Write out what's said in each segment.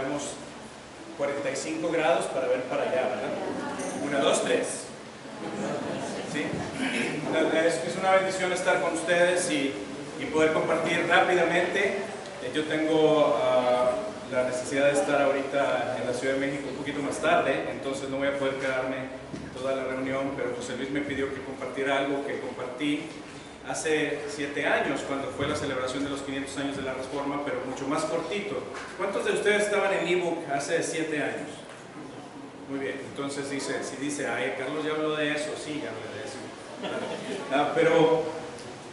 hagamos 45 grados para ver para allá, ¿verdad? 1, 2, 3. ¿Sí? Es una bendición estar con ustedes y poder compartir rápidamente. Yo tengo la necesidad de estar ahorita en la Ciudad de México un poquito más tarde, entonces no voy a poder quedarme toda la reunión, pero José Luis me pidió que compartiera algo que compartí hace 7 años, cuando fue la celebración de los 500 años de la Reforma, pero mucho más cortito. ¿Cuántos de ustedes estaban en ebook hace 7 años? Muy bien, entonces si dice, ay, Carlos ya habló de eso, sí, ya hablé de eso. Pero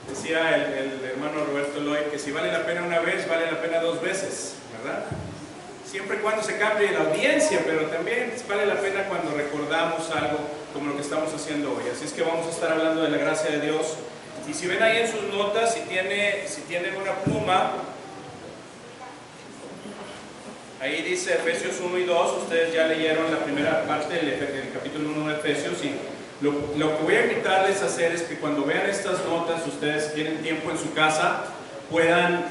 decía el hermano Roberto Loy que si vale la pena una vez, vale la pena 2 veces, ¿verdad? Siempre y cuando se cambie la audiencia, pero también vale la pena cuando recordamos algo como lo que estamos haciendo hoy. Así es que vamos a estar hablando de la gracia de Dios. Y si ven ahí en sus notas, si tienen una pluma, ahí dice Efesios 1 y 2, ustedes ya leyeron la primera parte del capítulo 1 de Efesios, y lo que voy a invitarles a hacer es que cuando vean estas notas, ustedes tienen tiempo en su casa, puedan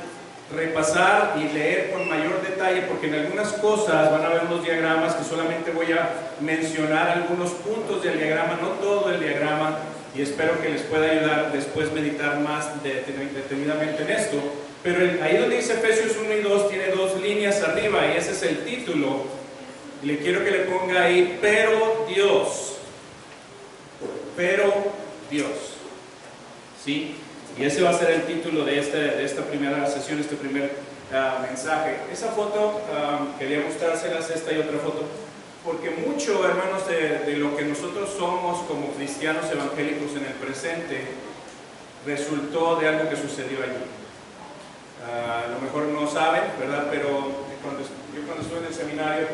repasar y leer con mayor detalle, porque en algunas cosas van a ver unos diagramas que solamente voy a mencionar algunos puntos del diagrama, no todo el diagrama, y espero que les pueda ayudar después meditar más detenidamente en esto. Pero ahí donde dice Efesios 1 y 2 tiene 2 líneas arriba y ese es el título, y le quiero que le ponga ahí, pero Dios, ¿sí? Y ese va a ser el título de esta primera sesión, este primer mensaje. Esa foto, quería mostrárselas, esta y otra foto, porque mucho, hermanos, de lo que nosotros somos como cristianos evangélicos en el presente, resultó de algo que sucedió allí. A lo mejor no saben, ¿verdad? Pero cuando estuve en el seminario,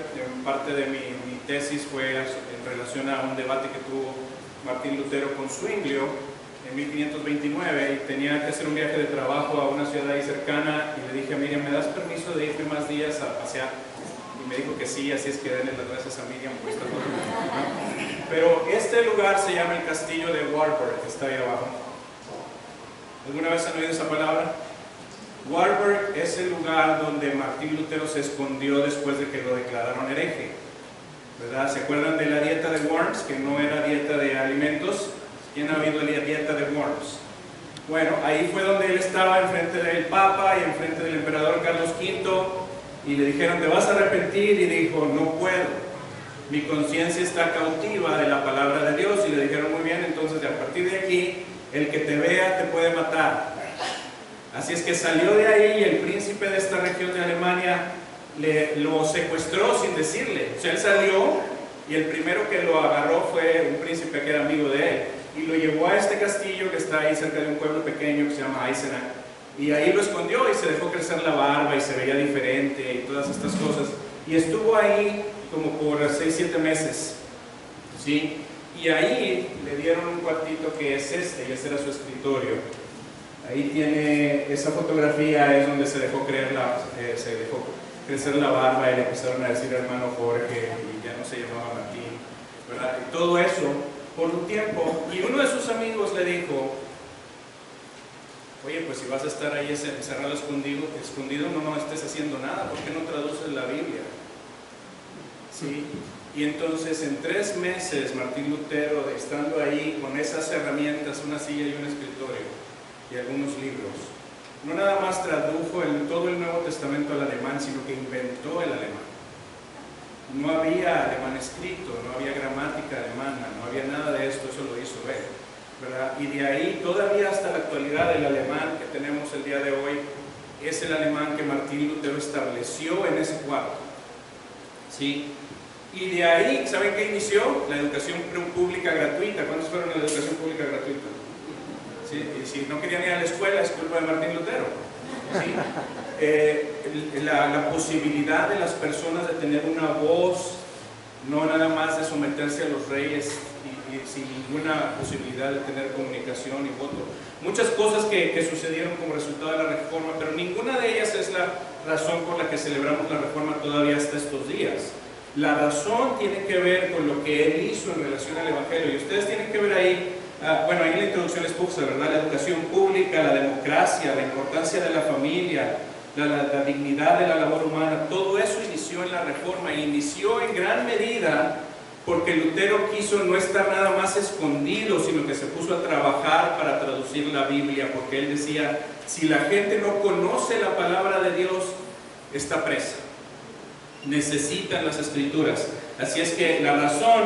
parte de mi tesis fue en relación a un debate que tuvo Martín Lutero con Zwinglio en 1529, y tenía que hacer un viaje de trabajo a una ciudad ahí cercana, y le dije a Miriam, ¿me das permiso de irme más días a pasear? Y me dijo que sí, así es que denle las gracias a Miriam por esta cosa. Pero este lugar se llama el Castillo de Warburg, que está ahí abajo. ¿Alguna vez han oído esa palabra? Warburg es el lugar donde Martín Lutero se escondió después de que lo declararon hereje, ¿verdad? ¿Se acuerdan de la dieta de Worms? Que no era dieta de alimentos. ¿Quién ha oído la dieta de Worms? Bueno, ahí fue donde él estaba enfrente del Papa y enfrente del emperador Carlos V, y le dijeron, ¿te vas a arrepentir? Y dijo, no puedo, mi conciencia está cautiva de la palabra de Dios. Y le dijeron, muy bien, entonces a partir de aquí, el que te vea te puede matar. Así es que salió de ahí, y el príncipe de esta región de Alemania lo secuestró sin decirle. O sea, él salió y el primero que lo agarró fue un príncipe que era amigo de él, y lo llevó a este castillo que está ahí cerca de un pueblo pequeño que se llama Eisenach, y ahí lo escondió y se dejó crecer la barba y se veía diferente y todas estas cosas, y estuvo ahí como por 6-7 meses, ¿sí? Y ahí le dieron un cuartito que es este, y ese era su escritorio. Ahí tiene esa fotografía, es donde se dejó crecer la barba, y le empezaron a decir hermano Jorge, y ya no se llamaba Martín, ¿verdad? Y todo eso por un tiempo. Y uno de sus amigos le dijo, oye, pues si vas a estar ahí encerrado escondido, no estés haciendo nada, ¿por qué no traduces la Biblia? ¿Sí? Y entonces en 3 meses Martín Lutero, estando ahí con esas herramientas, una silla y un escritorio y algunos libros, no nada más tradujo todo el Nuevo Testamento al alemán, sino que inventó el alemán. No había alemán escrito, no había gramática alemana, no había nada de esto, eso lo hizo él, ¿verdad? Y de ahí todavía hasta la actualidad el alemán que tenemos el día de hoy es el alemán que Martín Lutero estableció en ese cuarto, ¿sí? Y de ahí, ¿saben qué inició? La educación pública gratuita. ¿Cuántos fueron a la educación pública gratuita? ¿Sí? Y si no querían ir a la escuela, es culpa de Martín Lutero, ¿sí? La posibilidad de las personas de tener una voz, no nada más de someterse a los reyes y sin ninguna posibilidad de tener comunicación y voto. Muchas cosas que sucedieron como resultado de la Reforma, pero ninguna de ellas es la razón por la que celebramos la Reforma todavía hasta estos días. La razón tiene que ver con lo que él hizo en relación al Evangelio, y ustedes tienen que ver ahí, bueno, ahí en la introducción les puse, ¿verdad? La educación pública, la democracia, la importancia de la familia, la dignidad de la labor humana, todo eso inició en la Reforma, e inició en gran medida porque Lutero quiso no estar nada más escondido, sino que se puso a trabajar para traducir la Biblia, porque él decía, si la gente no conoce la palabra de Dios, está presa. Necesitan las Escrituras. Así es que la razón,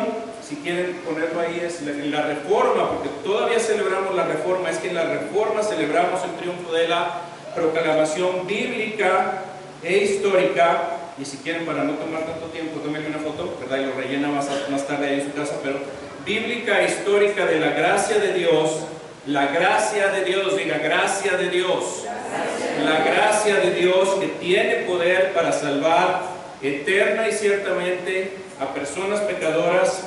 si quieren ponerlo ahí, es la Reforma, porque todavía celebramos la Reforma, es que en la Reforma celebramos el triunfo de la proclamación bíblica e histórica. Y si quieren, para no tomar tanto tiempo, tómenle una foto, ¿verdad? Y lo rellena más tarde ahí en su casa, pero bíblica e histórica de la gracia de Dios, la gracia de Dios, diga gracia de Dios, la gracia de Dios que tiene poder para salvar eterna y ciertamente a personas pecadoras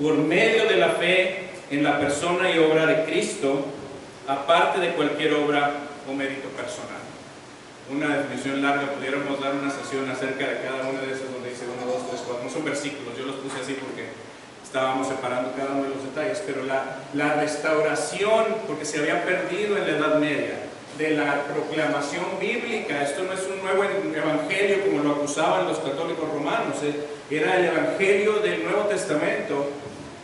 por medio de la fe en la persona y obra de Cristo, aparte de cualquier obra o mérito personal. Una definición larga, pudiéramos dar una sesión acerca de cada una de esas donde dice 1, 2, 3, 4, no son versículos, yo los puse así porque estábamos separando cada uno de los detalles, pero la restauración, porque se había perdido en la Edad Media, de la proclamación bíblica. Esto no es un nuevo evangelio como lo acusaban los católicos romanos, era el evangelio del Nuevo Testamento,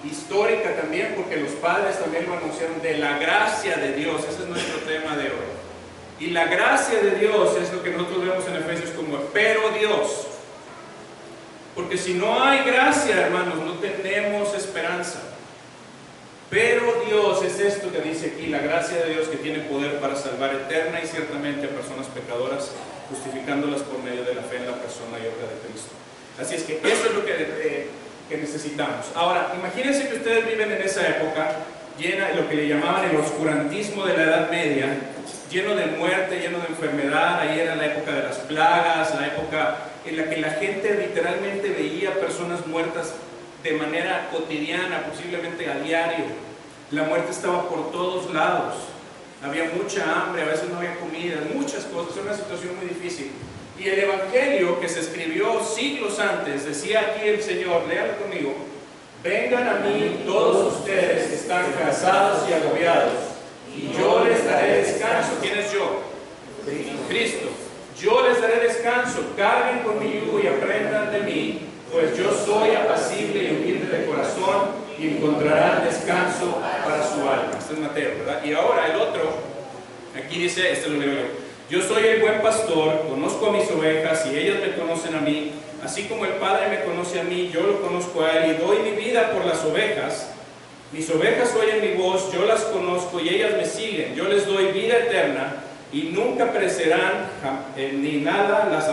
histórica también, porque los padres también lo anunciaron, de la gracia de Dios. Ese es nuestro tema de hoy. Y la gracia de Dios es lo que nosotros vemos en Efesios como pero Dios. Porque si no hay gracia, hermanos, no tenemos esperanza. Pero Dios es esto que dice aquí, la gracia de Dios que tiene poder para salvar eterna y ciertamente a personas pecadoras, justificándolas por medio de la fe en la persona y obra de Cristo. Así es que eso es lo que necesitamos. Ahora, imagínense que ustedes viven en esa época llena de lo que le llamaban el oscurantismo de la Edad Media, lleno de muerte, lleno de enfermedad. Ahí era la época de las plagas, la época en la que la gente literalmente veía personas muertas de manera cotidiana, posiblemente a diario. La muerte estaba por todos lados, había mucha hambre, a veces no había comida, muchas cosas, era una situación muy difícil. Y el evangelio que se escribió siglos antes, decía aquí el Señor, léalo conmigo: vengan a mí todos ustedes que están cansados y agobiados, y yo les daré descanso. ¿Quién es yo? Cristo. Yo les daré descanso, carguen con mi yugo y aprendan de mí, pues yo soy apacible y humilde de corazón, y encontrarán descanso para su alma. Este es Mateo, ¿verdad? Y ahora el otro, aquí dice, este lo leo yo: yo soy el buen pastor, conozco a mis ovejas y ellas me conocen a mí, así como el Padre me conoce a mí, yo lo conozco a él y doy mi vida por las ovejas. Mis ovejas oyen mi voz, yo las conozco y ellas me siguen, yo les doy vida eterna y nunca perecerán, ni nada las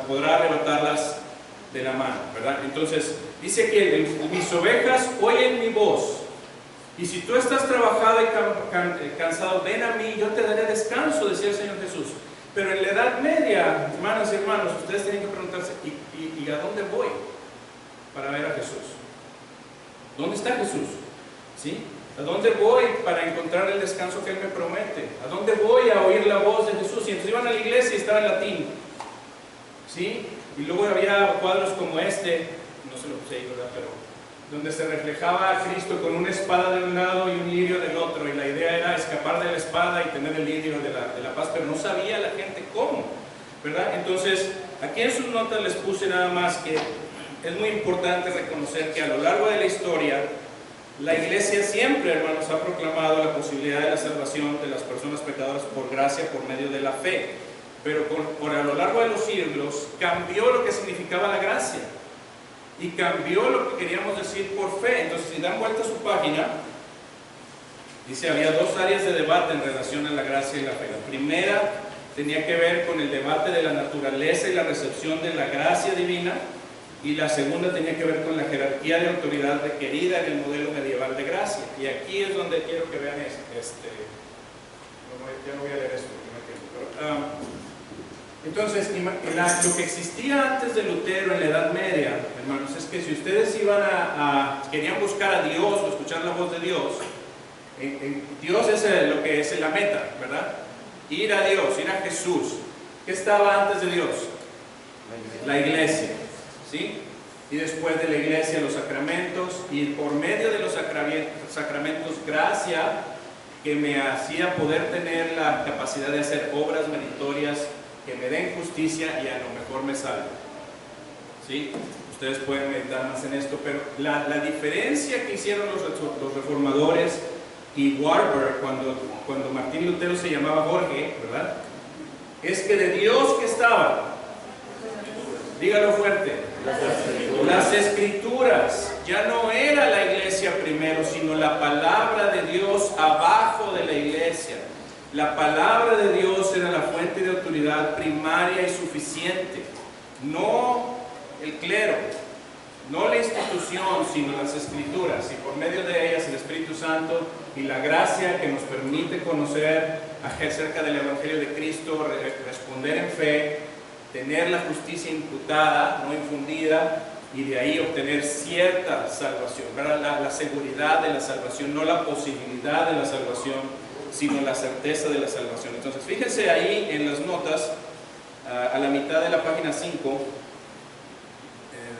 podrá arrebatarlas de la mano, ¿verdad? Entonces dice que mis ovejas oyen mi voz, y si tú estás trabajado y cansado, ven a mí, yo te daré descanso, decía el Señor Jesús. Pero en la Edad Media, hermanas y hermanos, ustedes tienen que preguntarse, ¿y a dónde voy para ver a Jesús? ¿Dónde está Jesús? ¿Sí? ¿A dónde voy para encontrar el descanso que Él me promete? ¿A dónde voy a oír la voz de Jesús? Y entonces iban a la iglesia y estaba en latín, ¿sí? Y luego había cuadros como este, no se lo puse ahí, ¿verdad? Pero donde se reflejaba a Cristo con una espada de un lado y un lirio del otro, y la idea era escapar de la espada y tener el lirio de la paz, pero no sabía la gente cómo, ¿verdad? Entonces, aquí en sus notas les puse nada más que es muy importante reconocer que a lo largo de la historia, la iglesia siempre, hermanos, ha proclamado la posibilidad de la salvación de las personas pecadoras por gracia, por medio de la fe. Pero por a lo largo de los siglos cambió lo que significaba la gracia y cambió lo que queríamos decir por fe. Entonces, si dan vuelta a su página, dice, había dos áreas de debate en relación a la gracia y la fe. La primera tenía que ver con el debate de la naturaleza y la recepción de la gracia divina, y la segunda tenía que ver con la jerarquía de autoridad requerida en el modelo medieval de gracia. Y aquí es donde quiero que vean ya no voy a leer esto porque no quiero, pero, entonces, lo que existía antes de Lutero en la Edad Media, hermanos, es que si ustedes iban querían buscar a Dios o escuchar la voz de Dios, Dios es lo que es la meta, ¿verdad? Ir a Dios, ir a Jesús. ¿Qué estaba antes de Dios? La iglesia, ¿sí? Y después de la iglesia, los sacramentos, y por medio de los sacramentos, gracia que me hacía poder tener la capacidad de hacer obras meritorias que me den justicia y a lo mejor me salve. ¿Sí? Ustedes pueden meditar más en esto, pero la diferencia que hicieron los reformadores y Warburg cuando Martín Lutero se llamaba Jorge, ¿verdad? Es que de Dios que estaba, dígalo fuerte, las escrituras. Ya no era la iglesia primero, sino la palabra de Dios abajo de la iglesia. La palabra de Dios era la fuente de autoridad primaria y suficiente, no el clero, no la institución, sino las escrituras, y por medio de ellas el Espíritu Santo y la gracia que nos permite conocer acerca del Evangelio de Cristo, responder en fe, tener la justicia imputada, no infundida, y de ahí obtener cierta salvación, la seguridad de la salvación, no la posibilidad de la salvación, sino la certeza de la salvación. Entonces fíjense ahí en las notas, a la mitad de la página 5,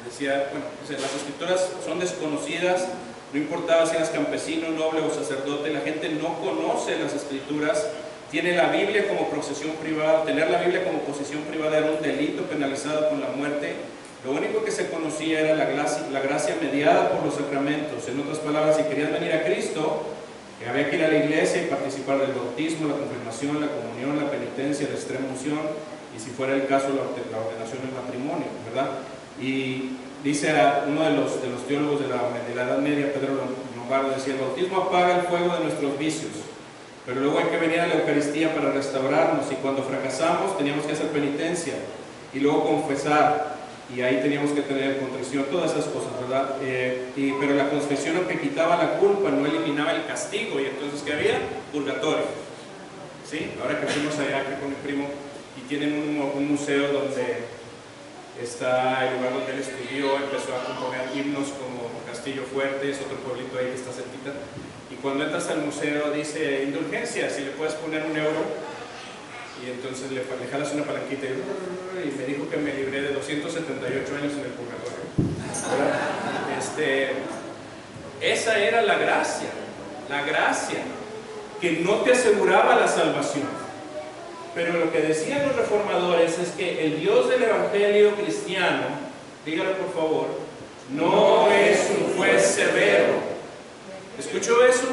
decía, bueno, las escrituras son desconocidas, no importaba si eras campesino, noble o sacerdote, la gente no conoce las escrituras, tiene la Biblia como posesión privada. Tener la Biblia como posesión privada era un delito penalizado con la muerte. Lo único que se conocía era la gracia mediada por los sacramentos. En otras palabras, si querías venir a Cristo, había que ir a la iglesia y participar del bautismo, la confirmación, la comunión, la penitencia, la extrema unción, y si fuera el caso, la ordenación del matrimonio, ¿verdad? Y dice uno de los teólogos de la Edad Media, Pedro Lombardo, decía: el bautismo apaga el fuego de nuestros vicios, pero luego hay que venir a la Eucaristía para restaurarnos, y cuando fracasamos teníamos que hacer penitencia y luego confesar, y ahí teníamos que tener contrición, todas esas cosas, ¿verdad? Pero la confesión, aunque quitaba la culpa, no eliminaba el castigo, y entonces ¿qué había? Purgatorio. ¿Sí? Ahora que fuimos allá con mi primo, y tienen un museo donde está el lugar donde él estudió, empezó a componer himnos como Castillo Fuerte, es otro pueblito ahí que está cerquita, y cuando entras al museo dice indulgencia, si le puedes poner €1, y entonces le jalas una palanquita y me dijo que me libré de 278 años en el purgatorio. Esa era la gracia que no te aseguraba la salvación. Pero lo que decían los reformadores es que el Dios del Evangelio cristiano, dígalo por favor, no es un juez severo. ¿Escuchó eso?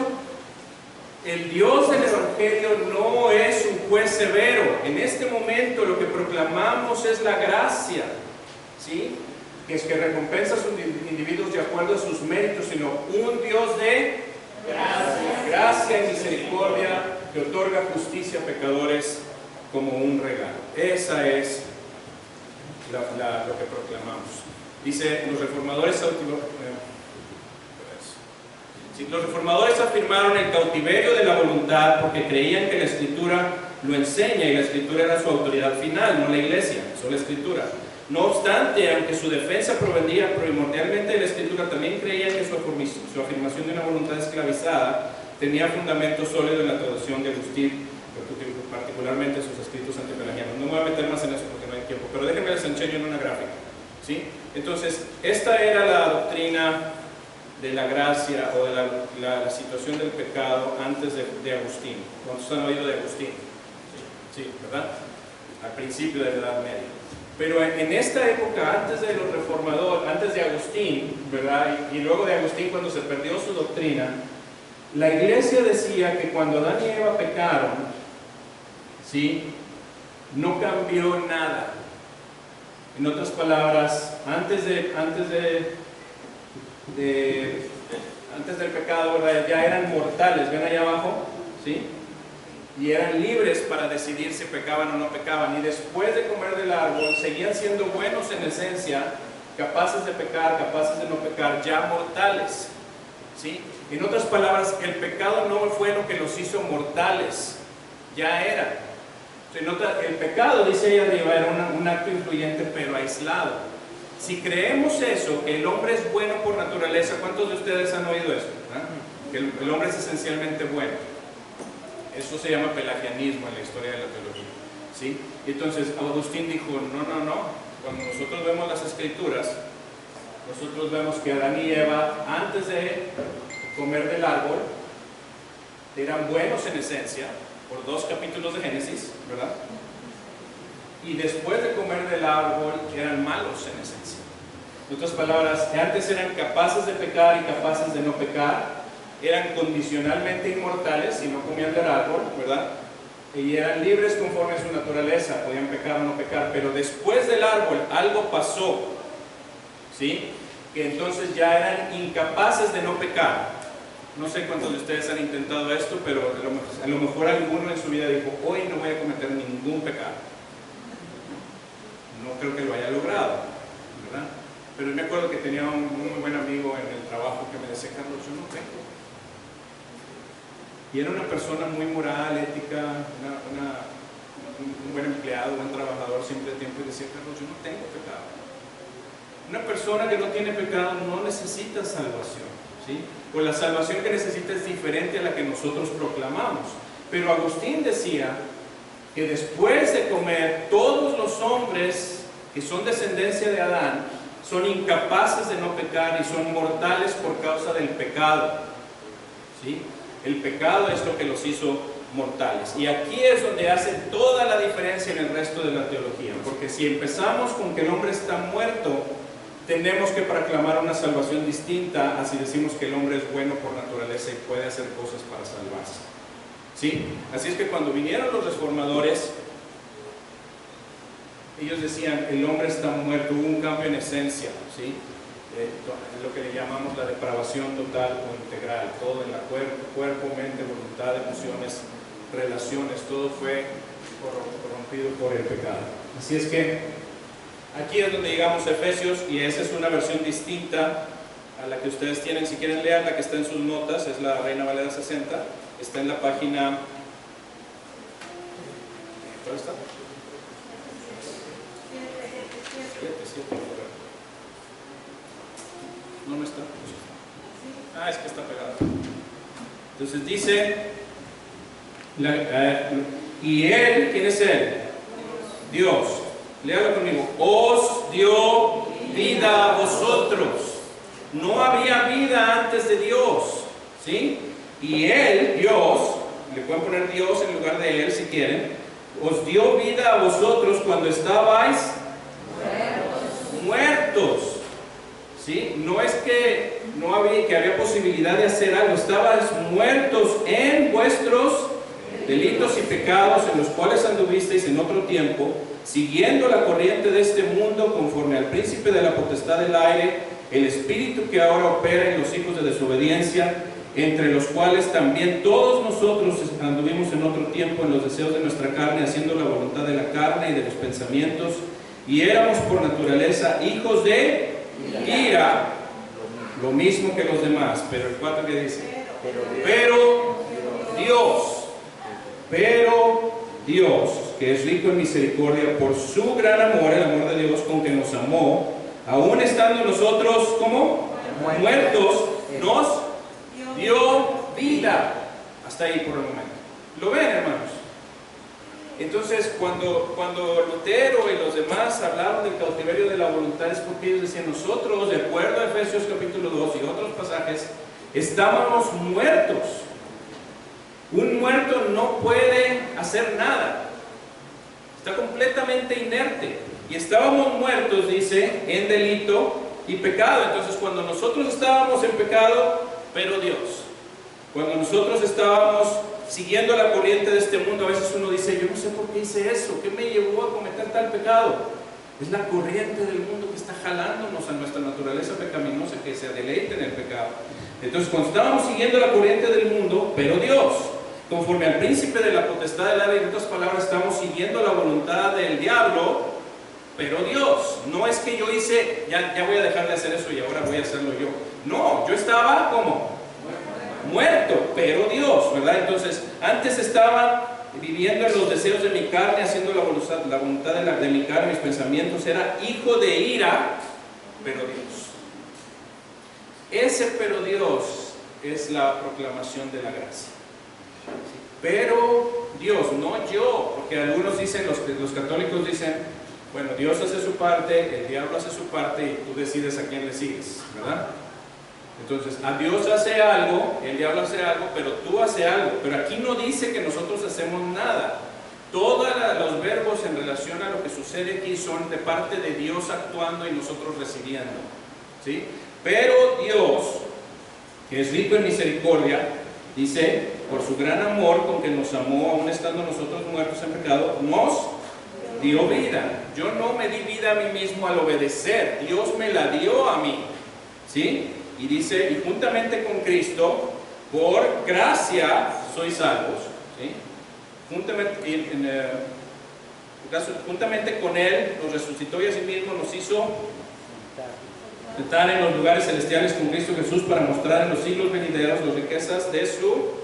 El Dios del Evangelio no es un juez severo. En este momento lo que proclamamos es la gracia, ¿sí? Que es que recompensa a sus individuos de acuerdo a sus méritos, sino un Dios de gracia y misericordia que otorga justicia a pecadores como un regalo. Esa es lo que proclamamos. Dice, los reformadores afirmaron el cautiverio de la voluntad porque creían que la Escritura lo enseña, y la Escritura era su autoridad final, no la Iglesia, solo la Escritura. No obstante, aunque su defensa provenía primordialmente de la Escritura, también creían que su afirmación de una voluntad esclavizada tenía fundamento sólido en la traducción de Agustín, particularmente sus escritos antipelagianos. No me voy a meter más en eso porque no hay tiempo, pero déjenme les enseño en una gráfica, ¿sí? Entonces, esta era la doctrina de la gracia o de la situación del pecado antes de Agustín. ¿Cuántos han oído de Agustín? Sí, ¿verdad? Al principio de la Edad Media. Pero en esta época, antes de los reformadores, antes de Agustín, ¿verdad? Y luego de Agustín, cuando se perdió su doctrina, la iglesia decía que cuando Adán y Eva pecaron, ¿sí?, no cambió nada. En otras palabras, antes del pecado, ¿verdad?, ya eran mortales, ven allá abajo, ¿sí?, y eran libres para decidir si pecaban o no pecaban, y después de comer del árbol seguían siendo buenos en esencia, capaces de pecar, capaces de no pecar, ya mortales, ¿sí? En otras palabras, el pecado no fue lo que los hizo mortales, ya era. El pecado, dice ella arriba, era un acto influyente pero aislado. Si creemos eso, que el hombre es bueno por naturaleza, ¿cuántos de ustedes han oído eso? Que el hombre es esencialmente bueno. Eso se llama pelagianismo en la historia de la teología, ¿sí? Y entonces Agustín dijo, no. Cuando nosotros vemos las escrituras, nosotros vemos que Adán y Eva, antes de comer del árbol, eran buenos en esencia, por 2 capítulos de Génesis, ¿verdad? y después de comer del árbol eran malos en esencia. En otras palabras, antes eran capaces de pecar y capaces de no pecar, eran condicionalmente inmortales si no comían del árbol, ¿verdad? Y eran libres conforme a su naturaleza, podían pecar o no pecar, pero después del árbol algo pasó, ¿sí? Que entonces ya eran incapaces de no pecar. No sé cuántos de ustedes han intentado esto, pero a lo mejor alguno en su vida dijo, hoy no voy a cometer ningún pecado. No creo que lo haya logrado, ¿verdad? Pero me acuerdo que tenía un muy buen amigo en el trabajo que me decía, Carlos, yo no peco. Y era una persona muy moral, ética, un buen empleado, buen trabajador, siempre a tiempo, y decía, Carlos, yo no tengo pecado. Una persona que no tiene pecado no necesita salvación, ¿sí? O la salvación que necesita es diferente a la que nosotros proclamamos. Pero Agustín decía que después de comer, todos los hombres que son descendencia de Adán son incapaces de no pecar y son mortales por causa del pecado, ¿sí? El pecado es lo que los hizo mortales. Y aquí es donde hace toda la diferencia en el resto de la teología. Porque si empezamos con que el hombre está muerto, tenemos que proclamar una salvación distinta a si decimos que el hombre es bueno por naturaleza y puede hacer cosas para salvarse, ¿sí? Así es que cuando vinieron los reformadores, ellos decían, el hombre está muerto, hubo un cambio en esencia, ¿sí? Lo que le llamamos la depravación total o integral, todo en la cuerpo, mente, voluntad, emociones, relaciones, todo fue corrompido por el pecado. Así es que aquí es donde llegamos a Efesios, y esa es una versión distinta a la que ustedes tienen. Si quieren leer la que está en sus notas, es la Reina Valera 60, está en la página, ¿cuál está? 7. No está. Ah, es que está pegado. Entonces dice, y Él, ¿quién es Él? Dios. Léalo conmigo. Os dio vida a vosotros. No había vida antes de Dios, ¿sí? Y Él, Dios, le pueden poner Dios en lugar de Él si quieren, os dio vida a vosotros cuando estabais muertos. ¿Sí? No es que había posibilidad de hacer algo, estabais muertos en vuestros delitos y pecados en los cuales anduvisteis en otro tiempo, siguiendo la corriente de este mundo, conforme al príncipe de la potestad del aire, el espíritu que ahora opera en los hijos de desobediencia, entre los cuales también todos nosotros anduvimos en otro tiempo en los deseos de nuestra carne, haciendo la voluntad de la carne y de los pensamientos, y éramos por naturaleza hijos de ira, lo mismo que los demás. Pero el 4 que dice, pero Dios, que es rico en misericordia, por su gran amor, el amor de Dios con que nos amó, aún estando nosotros como muertos, nos dio vida. Hasta ahí por el momento. ¿Lo ven, hermanos? Entonces, cuando Lutero y los demás hablaron del cautiverio de la voluntad, es porque ellos decían, nosotros, de acuerdo a Efesios capítulo 2 y otros pasajes, estábamos muertos. Un muerto no puede hacer nada, está completamente inerte. Y estábamos muertos, dice, en delito y pecado. Entonces, cuando nosotros estábamos en pecado, pero Dios, cuando nosotros estábamos siguiendo la corriente de este mundo, a veces uno dice, yo no sé por qué hice eso, ¿qué me llevó a cometer tal pecado? Es la corriente del mundo que está jalándonos a nuestra naturaleza pecaminosa, que se deleita en el pecado. Entonces, cuando estábamos siguiendo la corriente del mundo, pero Dios, conforme al príncipe de la potestad del aire, en otras palabras, estamos siguiendo la voluntad del diablo, pero Dios. No es que yo hice, ya voy a dejar de hacer eso y ahora voy a hacerlo yo. No, yo estaba como muerto, pero Dios, ¿verdad? Entonces, antes estaba viviendo en los deseos de mi carne, haciendo la voluntad de mi carne, mis pensamientos, era hijo de ira, pero Dios. Ese pero Dios es la proclamación de la gracia. Pero Dios, no yo, porque algunos dicen, los católicos dicen, bueno, Dios hace su parte, el diablo hace su parte y tú decides a quién le sigues, ¿verdad? Entonces, a Dios hace algo, el diablo hace algo, pero tú haces algo. Pero aquí no dice que nosotros hacemos nada. Todos los verbos en relación a lo que sucede aquí son de parte de Dios actuando y nosotros recibiendo, ¿sí? Pero Dios, que es rico en misericordia, dice, por su gran amor con que nos amó, aun estando nosotros muertos en pecado, nos dio vida. Yo no me di vida a mí mismo al obedecer, Dios me la dio a mí, ¿sí? Y dice, y juntamente con Cristo, por gracia sois salvos, ¿sí? Juntamente con Él nos resucitó y asimismo nos hizo sentar en los lugares celestiales con Cristo Jesús para mostrar en los siglos venideros las riquezas de su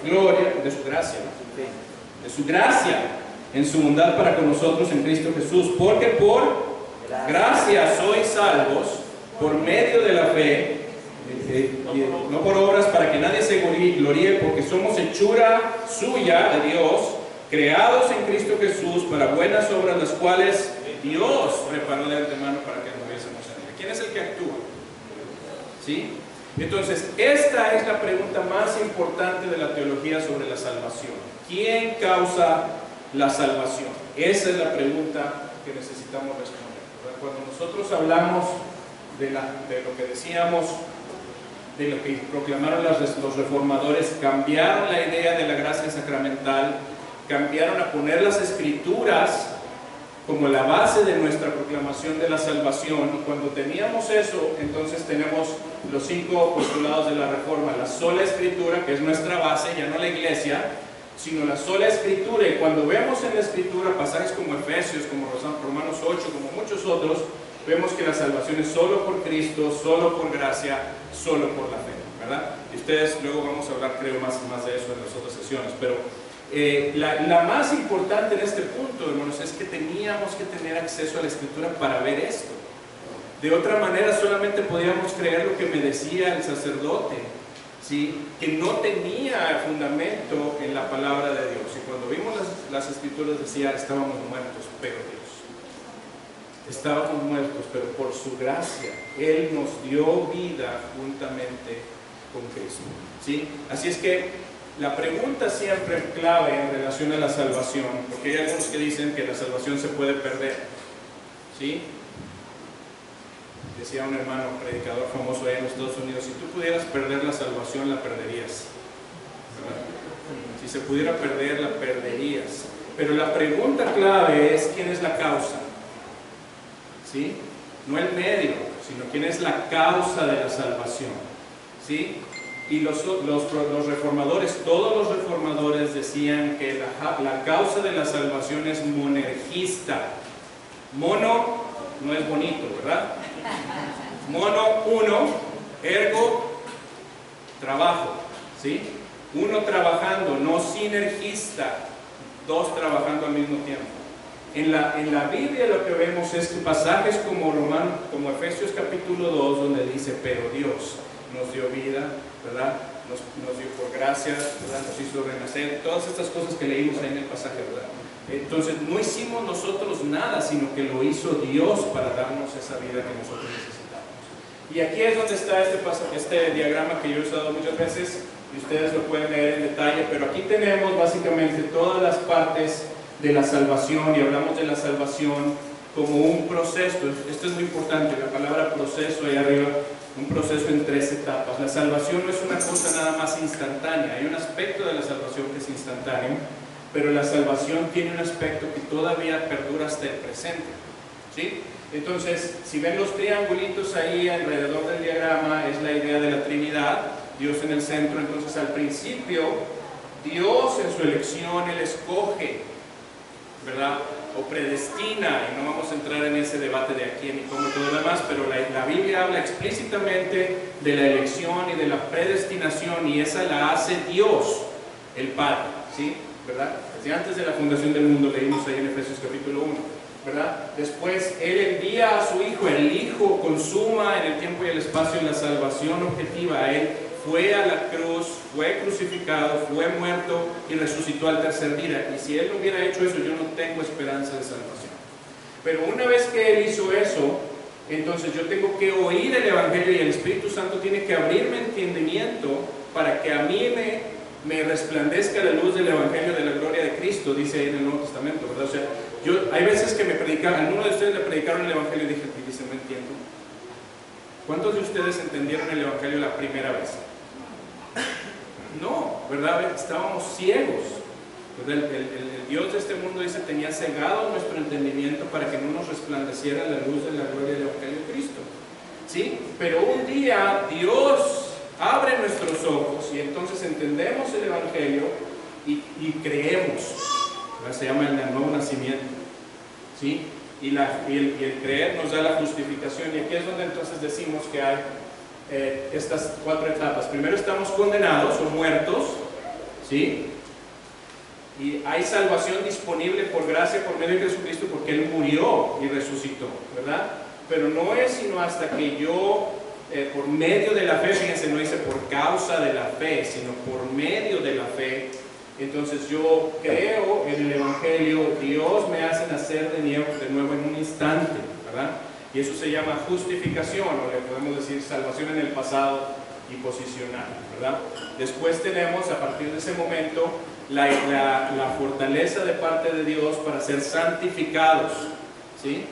gloria, de su gracia, en su bondad para con nosotros en Cristo Jesús, porque por gracia sois salvos por medio de la fe, no por obras para que nadie se gloríe, porque somos hechura suya de Dios, creados en Cristo Jesús para buenas obras, las cuales Dios preparó de antemano para que anduviésemos en ella. ¿Quién es el que actúa? ¿Sí? Entonces, esta es la pregunta más importante de la teología sobre la salvación. ¿Quién causa la salvación? Esa es la pregunta que necesitamos responder, ¿verdad? Cuando nosotros hablamos de lo que decíamos, de lo que proclamaron los reformadores, cambiaron la idea de la gracia sacramental, cambiaron a poner las escrituras como la base de nuestra proclamación de la salvación. Y cuando teníamos eso, entonces tenemos los 5 postulados de la Reforma: la sola escritura, que es nuestra base, ya no la iglesia, sino la sola escritura. Y cuando vemos en la escritura pasajes como Efesios, como Romanos 8, como muchos otros, vemos que la salvación es solo por Cristo, solo por gracia, solo por la fe, ¿verdad? Y ustedes luego vamos a hablar, creo, más de eso en las otras sesiones. Pero la más importante en este punto, hermanos, es que teníamos que tener acceso a la escritura para ver esto. De otra manera solamente podíamos creer lo que me decía el sacerdote, ¿sí? Que no tenía fundamento en la palabra de Dios. Y cuando vimos las escrituras decía, estábamos muertos, pero Dios. Estábamos muertos, pero por su gracia Él nos dio vida juntamente con Cristo, ¿sí? Así es que la pregunta siempre clave en relación a la salvación, porque hay algunos que dicen que la salvación se puede perder, ¿sí? Decía un hermano predicador famoso allá en los Estados Unidos, si tú pudieras perder la salvación, la perderías, ¿verdad? Si se pudiera perder, la perderías. Pero la pregunta clave es, ¿quién es la causa? ¿Sí? No el medio, sino quién es la causa de la salvación, ¿sí? Y los reformadores, todos los reformadores decían que la causa de la salvación es monergista. Mono no es bonito, ¿verdad? Mono, uno, ergo, trabajo, ¿sí? Uno trabajando, no sinergista, dos trabajando al mismo tiempo. En la Biblia lo que vemos es que pasajes como Efesios capítulo 2, donde dice, pero Dios nos dio vida, ¿verdad? Nos dio por gracia, ¿verdad? Nos hizo renacer, todas estas cosas que leímos ahí en el pasaje, ¿verdad? Entonces no hicimos nosotros nada, sino que lo hizo Dios para darnos esa vida que nosotros necesitamos. Y aquí es donde está este diagrama que yo he usado muchas veces, y ustedes lo pueden leer en detalle, pero aquí tenemos básicamente todas las partes de la salvación, y hablamos de la salvación como un proceso. Esto es muy importante, la palabra proceso ahí arriba, un proceso en 3 etapas. La salvación no es una cosa nada más instantánea, hay un aspecto de la salvación que es instantáneo, pero la salvación tiene un aspecto que todavía perdura hasta el presente, ¿sí? Entonces, si ven los triangulitos ahí alrededor del diagrama, es la idea de la Trinidad, Dios en el centro. Entonces, al principio, Dios en su elección, Él escoge, ¿verdad? O predestina, y no vamos a entrar en ese debate de a quién y cómo y todo lo demás, pero la Biblia habla explícitamente de la elección y de la predestinación, y esa la hace Dios, el Padre, ¿sí? ¿Verdad? Desde antes de la fundación del mundo, leímos ahí en Efesios capítulo 1, ¿verdad? Después Él envía a su Hijo, el Hijo consuma en el tiempo y el espacio la salvación objetiva. Él fue a la cruz, fue crucificado, fue muerto y resucitó al tercer día. Y si Él no hubiera hecho eso, yo no tengo esperanza de salvación. Pero una vez que Él hizo eso, entonces yo tengo que oír el Evangelio, y el Espíritu Santo tiene que abrirme entendimiento para que a mí me resplandezca la luz del Evangelio de la gloria de Cristo, dice ahí en el Nuevo Testamento, ¿verdad? O sea, hay veces que me predicaron, algunos de ustedes le predicaron el Evangelio y dicen, no entiendo. ¿Cuántos de ustedes entendieron el Evangelio la primera vez? No, ¿verdad? Estábamos ciegos. ¿Verdad? El Dios de este mundo, dice, tenía cegado nuestro entendimiento para que no nos resplandeciera la luz de la gloria del Evangelio de Cristo. ¿Sí? Pero un día Dios abre nuestros ojos y entonces entendemos el Evangelio y creemos. ¿Verdad? Se llama el nuevo nacimiento. ¿Sí? Y el creer nos da la justificación, y aquí es donde entonces decimos que hay estas 4 etapas. Primero estamos condenados o muertos, ¿sí? Y hay salvación disponible por gracia por medio de Jesucristo, porque Él murió y resucitó, ¿verdad? Pero no es sino hasta que yo, por medio de la fe, fíjense, no dice por causa de la fe, sino por medio de la fe. Entonces yo creo en el Evangelio, Dios me hace nacer de nuevo en un instante, ¿verdad? Y eso se llama justificación, o le podemos decir salvación en el pasado y posicional, ¿verdad? Después tenemos, a partir de ese momento, la fortaleza de parte de Dios para ser santificados, ¿sí?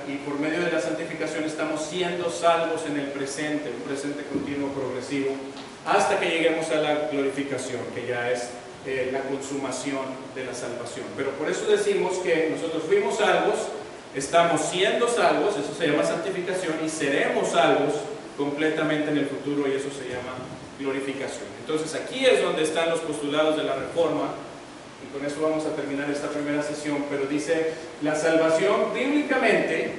Y por medio de la santificación estamos siendo salvos en el presente, un presente continuo, progresivo, hasta que lleguemos a la glorificación, que ya es la consumación de la salvación. Pero por eso decimos que nosotros fuimos salvos, estamos siendo salvos, eso se llama santificación, y seremos salvos completamente en el futuro, y eso se llama glorificación. Entonces aquí es donde están los postulados de la Reforma, y con eso vamos a terminar esta primera sesión. Pero dice, la salvación bíblicamente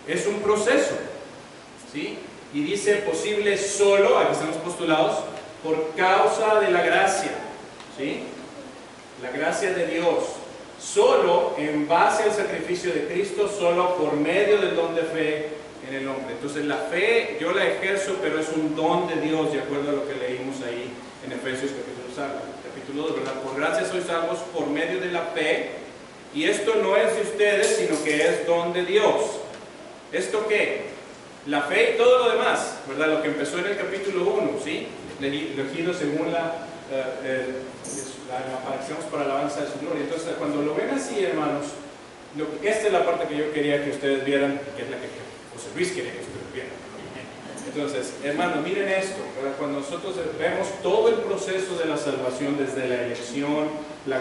es un proceso, ¿sí? Y dice posible solo, aquí están los postulados, por causa de la gracia, ¿sí? La gracia de Dios, solo en base al sacrificio de Cristo, solo por medio del don de fe en el hombre. Entonces la fe yo la ejerzo, pero es un don de Dios, de acuerdo a lo que leímos ahí en Efesios capítulo 2, ¿verdad? Por gracia sois salvos por medio de la fe, y esto no es de ustedes, sino que es don de Dios. ¿Esto qué? La fe y todo lo demás, ¿verdad? Lo que empezó en el capítulo 1, ¿sí? Elegido según aparecemos para la alabanza de su gloria. Entonces, cuando lo ven así, hermanos, esta es la parte que yo quería que ustedes vieran, que es la que José Luis quería que ustedes vieran. Entonces, hermanos, miren esto, ¿verdad? Cuando nosotros vemos todo el proceso de la salvación, desde la elección, la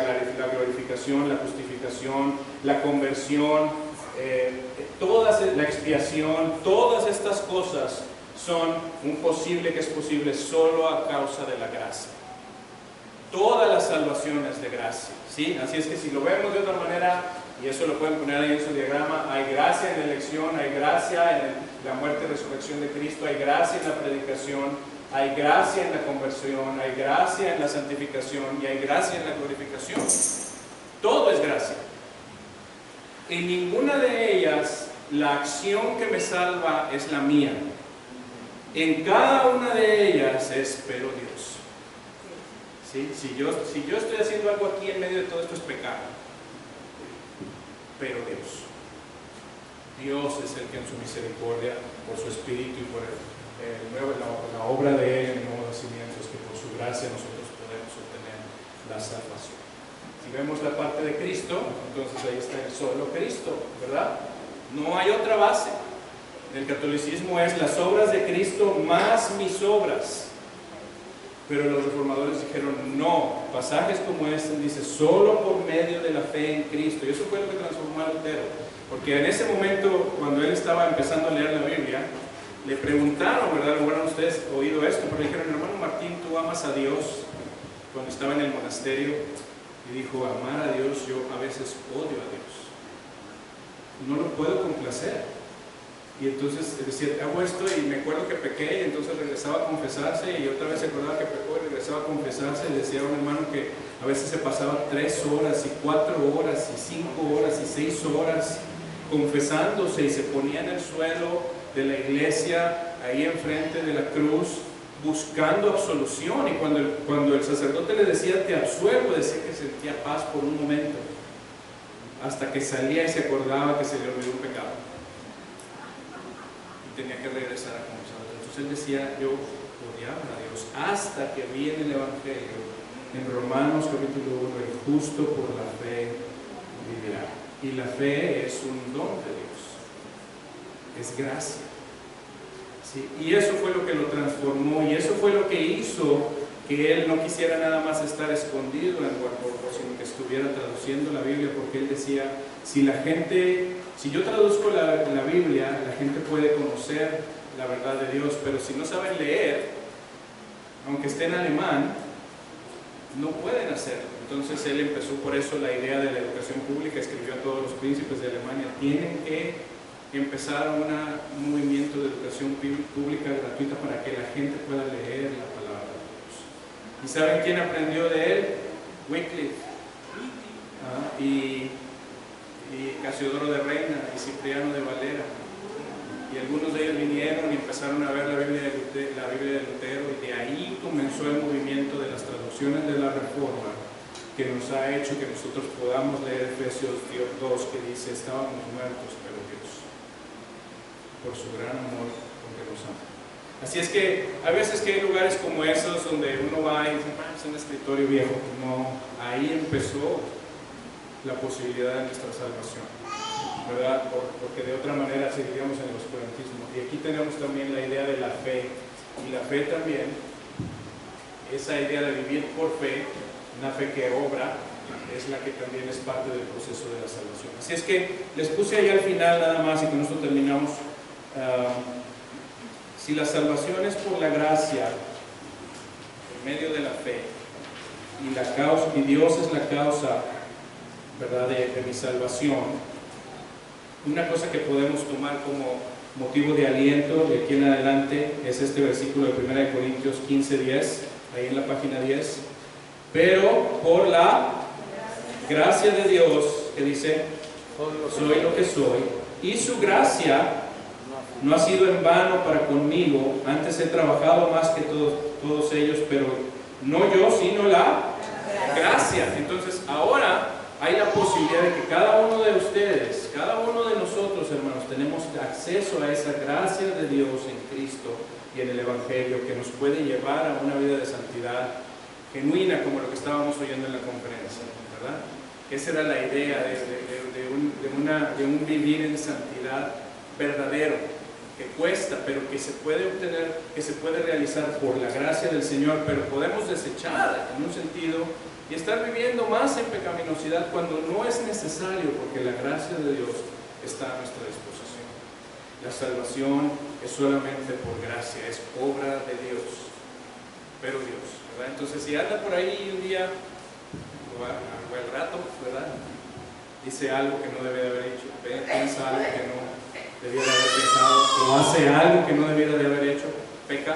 glorificación, la justificación, la conversión, la expiación, todas estas cosas son un posible que es posible solo a causa de la gracia. Toda la salvación es de gracia, ¿sí? Así es que si lo vemos de otra manera, y eso lo pueden poner ahí en su diagrama, hay gracia en la elección, hay gracia en la muerte y resurrección de Cristo, hay gracia en la predicación, hay gracia en la conversión, hay gracia en la santificación y hay gracia en la glorificación. Todo es gracia. En ninguna de ellas la acción que me salva es la mía. En cada una de ellas es pero Dios. ¿Sí? Si yo estoy haciendo algo aquí en medio de todo esto es pecado. Pero Dios es el que en su misericordia, por su Espíritu y por la obra de Él en el nuevo nacimiento, es que por su gracia nosotros podemos obtener la salvación. Si vemos la parte de Cristo, entonces ahí está el solo Cristo, ¿verdad? No hay otra base. El catolicismo es las obras de Cristo más mis obras. Pero los reformadores dijeron no, pasajes como este dice solo por medio de la fe en Cristo, y eso fue lo que transformó a Lutero, porque en ese momento, cuando él estaba empezando a leer la Biblia, le preguntaron, ¿verdad? Bueno, ustedes han oído esto, pero le dijeron, hermano Martín, ¿tú amas a Dios? Cuando estaba en el monasterio, y dijo, amar a Dios, yo a veces odio a Dios, no lo puedo complacer. Y entonces decía, hago esto y me acuerdo que pequé, y entonces regresaba a confesarse, y otra vez se acordaba que pecó y regresaba a confesarse. Y decía a un hermano que a veces se pasaba 3 horas y 4 horas y 5 horas y 6 horas confesándose, y se ponía en el suelo de la iglesia, ahí enfrente de la cruz, buscando absolución. Y cuando el sacerdote le decía te absuelvo, decía que sentía paz por un momento, hasta que salía y se acordaba que se le olvidó un pecado, tenía que regresar a confesar. Entonces él decía, yo odiaban a Dios, hasta que viene el Evangelio. En Romanos capítulo 1, el justo por la fe vivirá. Y la fe es un don de Dios, es gracia. ¿Sí? Y eso fue lo que lo transformó, y eso fue lo que hizo que él no quisiera nada más estar escondido en Guanajuato, sino que estuviera traduciendo la Biblia, porque él decía, si yo traduzco la Biblia, la gente puede conocer la verdad de Dios, pero si no saben leer, aunque esté en alemán, no pueden hacerlo. Entonces él empezó por eso la idea de la educación pública, escribió a todos los príncipes de Alemania, tienen que empezar un movimiento de educación pública gratuita para que la gente pueda leer la palabra de Dios. ¿Y saben quién aprendió de él? Wycliffe, y Casiodoro de Reina, y Cipriano de Valera. Y algunos de ellos vinieron y empezaron a ver la Biblia de Lutero, y de ahí comenzó el movimiento de las traducciones de la Reforma, que nos ha hecho que nosotros podamos leer Efesios 2, que dice, estábamos muertos, pero Dios, por su gran amor, porque nos ama. Así es que hay veces que hay lugares como esos donde uno va y dice, es un escritorio viejo. No, ahí empezó la posibilidad de nuestra salvación, ¿verdad? Porque de otra manera seguiríamos en el oscurantismo. Y aquí tenemos también la idea de la fe, y la fe también, esa idea de vivir por fe, una fe que obra, es la que también es parte del proceso de la salvación. Así es que les puse ahí al final nada más, y con esto terminamos. Si la salvación es por la gracia, en medio de la fe, y Dios es la causa, ¿verdad?, de mi salvación, una cosa que podemos tomar como motivo de aliento de aquí en adelante es este versículo de 1 Corintios 15:10, ahí en la página 10. Pero por la gracia de Dios, que dice, soy lo que soy, y su gracia no ha sido en vano para conmigo, antes he trabajado más que todos ellos, pero no yo, sino la gracia. Entonces ahora hay la posibilidad de que cada uno de ustedes, cada uno de nosotros, hermanos, tenemos acceso a esa gracia de Dios en Cristo y en el Evangelio, que nos puede llevar a una vida de santidad genuina, como lo que estábamos oyendo en la conferencia, ¿verdad? Esa era la idea de un vivir en santidad verdadero, que cuesta, pero que se puede obtener, que se puede realizar por la gracia del Señor, pero podemos desechar en un sentido y estar viviendo más en pecaminosidad cuando no es necesario, porque la gracia de Dios está a nuestra disposición. La salvación es solamente por gracia, es obra de Dios, pero Dios, ¿verdad? Entonces, si anda por ahí un día o al rato, ¿verdad?, dice algo que no debe de haber hecho, piensa algo que no debiera de haber pensado, o hace algo que no debiera de haber hecho, peca,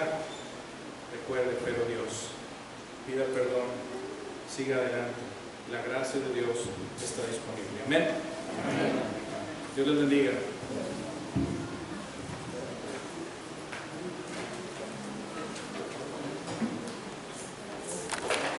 recuerde, pero Dios, pida perdón, siga adelante, la gracia de Dios está disponible. Amén. Amén. Dios les bendiga.